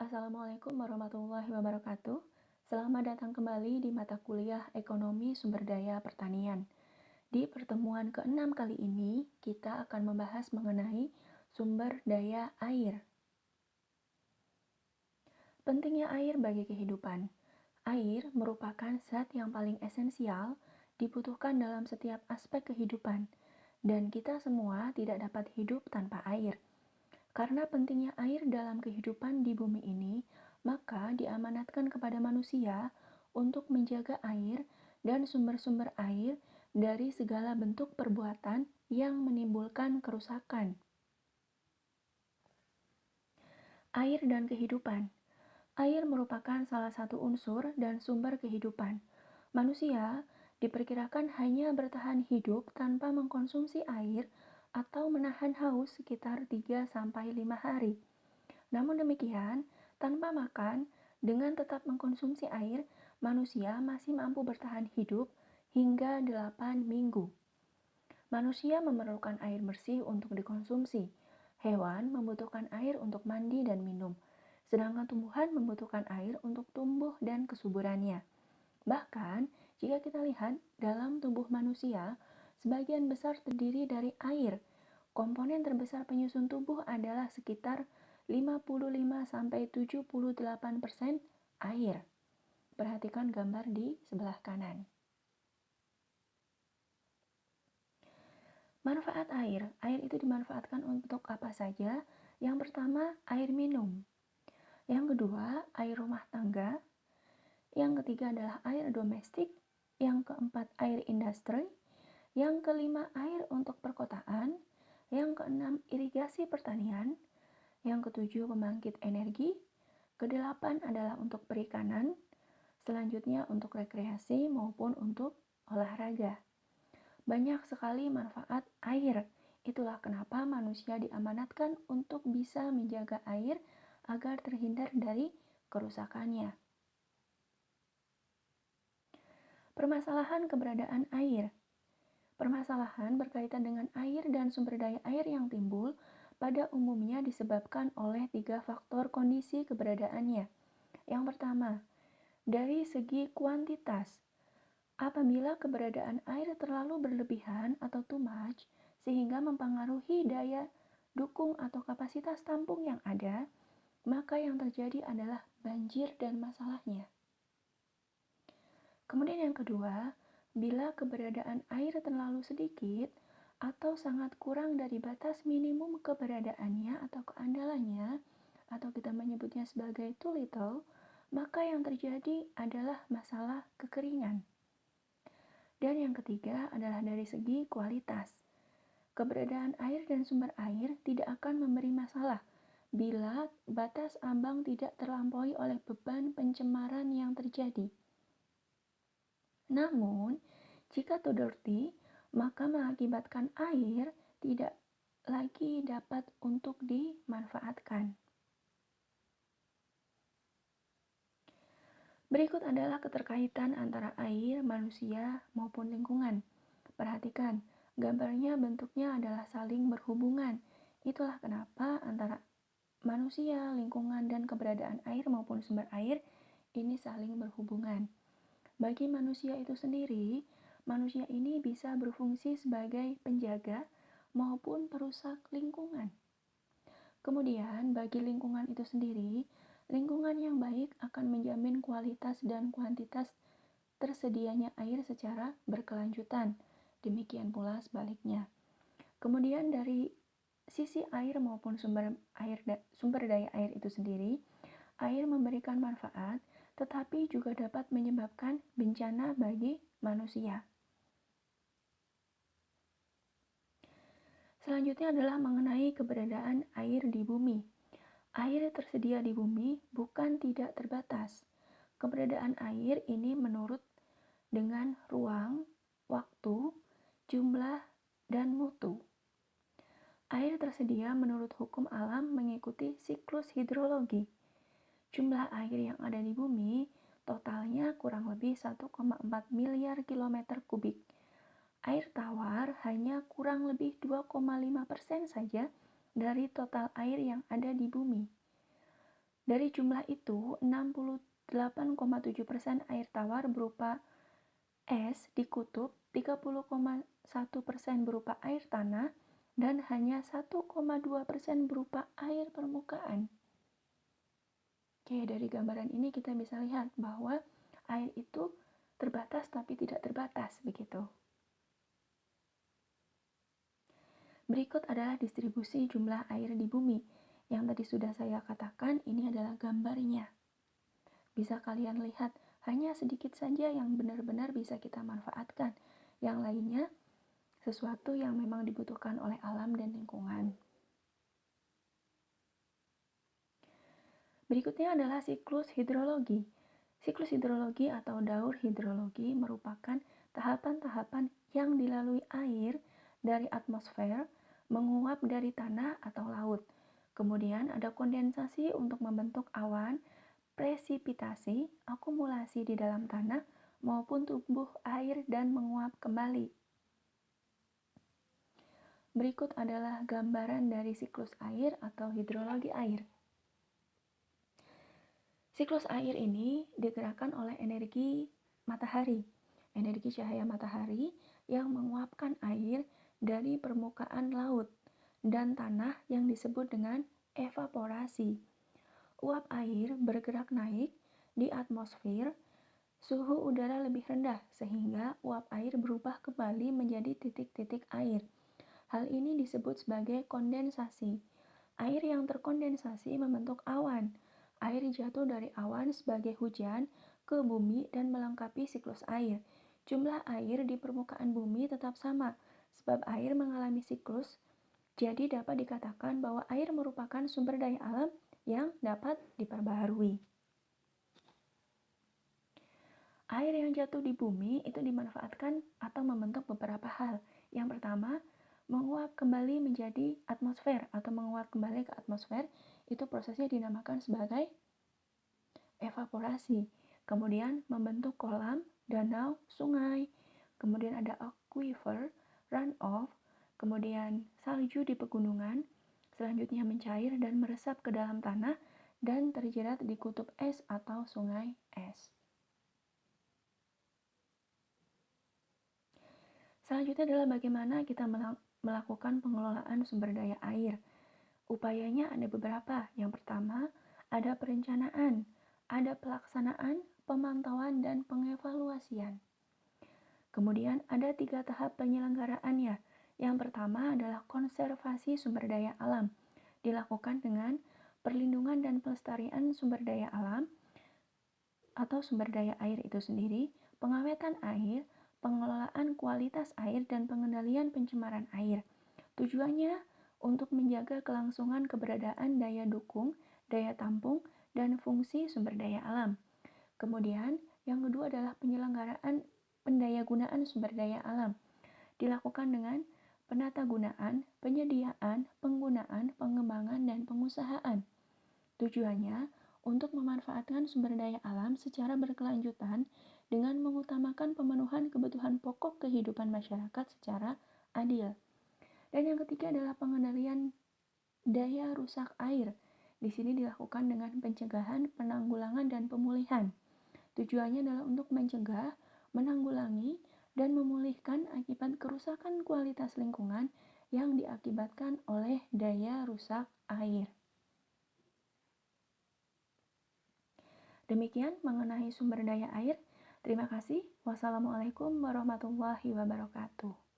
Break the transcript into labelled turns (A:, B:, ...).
A: Assalamualaikum warahmatullahi wabarakatuh. Selamat datang kembali di mata kuliah Ekonomi Sumber Daya Pertanian. Di pertemuan ke-6 kali ini, kita akan membahas mengenai sumber daya air. Pentingnya air bagi kehidupan. Air merupakan zat yang paling esensial dibutuhkan dalam setiap aspek kehidupan, dan kita semua tidak dapat hidup tanpa air. Karena pentingnya air dalam kehidupan di bumi ini, maka diamanatkan kepada manusia untuk menjaga air dan sumber-sumber air dari segala bentuk perbuatan yang menimbulkan kerusakan. Air dan kehidupan. Air merupakan salah satu unsur dan sumber kehidupan. Manusia diperkirakan hanya bertahan hidup tanpa mengkonsumsi air atau menahan haus sekitar 3-5 hari. Namun demikian, tanpa makan, dengan tetap mengkonsumsi air, manusia masih mampu bertahan hidup hingga 8 minggu. Manusia memerlukan air bersih untuk dikonsumsi. Hewan membutuhkan air untuk mandi dan minum, sedangkan tumbuhan membutuhkan air untuk tumbuh dan kesuburannya. Bahkan, jika kita lihat dalam tubuh manusia, sebagian besar terdiri dari air. Komponen terbesar penyusun tubuh adalah sekitar 55-78% air. Perhatikan gambar di sebelah kanan. Manfaat air. Air itu dimanfaatkan untuk apa saja? Yang pertama, air minum. Yang kedua, air rumah tangga. Yang ketiga adalah air domestik. Yang keempat, air industri. Yang kelima, air untuk perkotaan. Yang keenam, irigasi pertanian. Yang ketujuh, pembangkit energi. Kedelapan adalah untuk perikanan. Selanjutnya untuk rekreasi maupun untuk olahraga. Banyak sekali manfaat air. Itulah kenapa manusia diamanatkan untuk bisa menjaga air agar terhindar dari kerusakannya. Permasalahan keberadaan air. Permasalahan berkaitan dengan air dan sumber daya air yang timbul pada umumnya disebabkan oleh 3 faktor kondisi keberadaannya. Yang pertama, dari segi kuantitas. Apabila keberadaan air terlalu berlebihan atau too much, sehingga mempengaruhi daya dukung atau kapasitas tampung yang ada, maka yang terjadi adalah banjir dan masalahnya. Kemudian yang kedua, bila keberadaan air terlalu sedikit atau sangat kurang dari batas minimum keberadaannya atau keandalannya, atau kita menyebutnya sebagai too little, maka yang terjadi adalah masalah kekeringan. Dan yang ketiga adalah dari segi kualitas. Keberadaan air dan sumber air tidak akan memberi masalah bila batas ambang tidak terlampaui oleh beban pencemaran yang terjadi. Namun, jika too dirty, maka mengakibatkan air tidak lagi dapat untuk dimanfaatkan. Berikut adalah keterkaitan antara air, manusia, maupun lingkungan. Perhatikan, gambarnya bentuknya adalah saling berhubungan. Itulah kenapa antara manusia, lingkungan, dan keberadaan air maupun sumber air ini saling berhubungan. Bagi manusia itu sendiri, manusia ini bisa berfungsi sebagai penjaga maupun perusak lingkungan. Kemudian, bagi lingkungan itu sendiri, lingkungan yang baik akan menjamin kualitas dan kuantitas tersedianya air secara berkelanjutan. Demikian pula sebaliknya. Kemudian dari sisi air maupun sumber daya air itu sendiri, air memberikan manfaat, tetapi juga dapat menyebabkan bencana bagi manusia. Selanjutnya adalah mengenai keberadaan air di bumi. Air tersedia di bumi bukan tidak terbatas. Keberadaan air ini menurut dengan ruang, waktu, jumlah, dan mutu. Air tersedia menurut hukum alam mengikuti siklus hidrologi. Jumlah air yang ada di bumi totalnya kurang lebih 1,4 miliar kilometer kubik. Air tawar hanya kurang lebih 2,5% saja dari total air yang ada di bumi. Dari jumlah itu, 68,7% air tawar berupa es di kutub, 30,1% berupa air tanah, dan hanya 1,2% berupa air permukaan. Oke, dari gambaran ini kita bisa lihat bahwa air itu terbatas tapi tidak terbatas, begitu. Berikut adalah distribusi jumlah air di bumi. Yang tadi sudah saya katakan, ini adalah gambarnya. Bisa kalian lihat, hanya sedikit saja yang benar-benar bisa kita manfaatkan. Yang lainnya, sesuatu yang memang dibutuhkan oleh alam dan lingkungan. Berikutnya adalah siklus hidrologi. Siklus hidrologi atau daur hidrologi merupakan tahapan-tahapan yang dilalui air dari atmosfer menguap dari tanah atau laut. Kemudian ada kondensasi untuk membentuk awan, presipitasi, akumulasi di dalam tanah, maupun tubuh air dan menguap kembali. Berikut adalah gambaran dari siklus air atau hidrologi air. Siklus air ini digerakkan oleh energi matahari, energi cahaya matahari yang menguapkan air dari permukaan laut dan tanah yang disebut dengan evaporasi. Uap air bergerak naik di atmosfer, suhu udara lebih rendah sehingga uap air berubah kembali menjadi titik-titik air. Hal ini disebut sebagai kondensasi. Air yang terkondensasi membentuk awan. Air jatuh dari awan sebagai hujan ke bumi dan melengkapi siklus air. Jumlah air di permukaan bumi tetap sama, sebab air mengalami siklus. Jadi dapat dikatakan bahwa air merupakan sumber daya alam yang dapat diperbaharui. Air yang jatuh di bumi itu dimanfaatkan atau membentuk beberapa hal. Yang pertama, menguap kembali menjadi atmosfer atau menguap kembali ke atmosfer, itu prosesnya dinamakan sebagai evaporasi. Kemudian membentuk kolam, danau, sungai. Kemudian ada aquifer, runoff, kemudian salju di pegunungan, selanjutnya mencair dan meresap ke dalam tanah dan terjerat di kutub es atau sungai es. Selanjutnya adalah bagaimana kita melakukan pengelolaan sumber daya air. Upayanya ada beberapa. Yang pertama, ada perencanaan, ada pelaksanaan, pemantauan, dan pengevaluasian. Kemudian ada 3 tahap penyelenggaraannya. Yang pertama adalah konservasi sumber daya alam. Dilakukan dengan perlindungan dan pelestarian sumber daya alam atau sumber daya air itu sendiri, pengawetan air, pengelolaan kualitas air, dan pengendalian pencemaran air. Tujuannya untuk menjaga kelangsungan keberadaan daya dukung, daya tampung, dan fungsi sumber daya alam. Kemudian, yang kedua adalah penyelenggaraan pendayagunaan sumber daya alam. Dilakukan dengan penatagunaan, penyediaan, penggunaan, pengembangan, dan pengusahaan. Tujuannya untuk memanfaatkan sumber daya alam secara berkelanjutan dengan mengutamakan pemenuhan kebutuhan pokok kehidupan masyarakat secara adil. Dan yang ketiga adalah pengendalian daya rusak air. Di sini dilakukan dengan pencegahan, penanggulangan, dan pemulihan. Tujuannya adalah untuk mencegah, menanggulangi, dan memulihkan akibat kerusakan kualitas lingkungan yang diakibatkan oleh daya rusak air. Demikian mengenai sumber daya air. Terima kasih. Wassalamualaikum warahmatullahi wabarakatuh.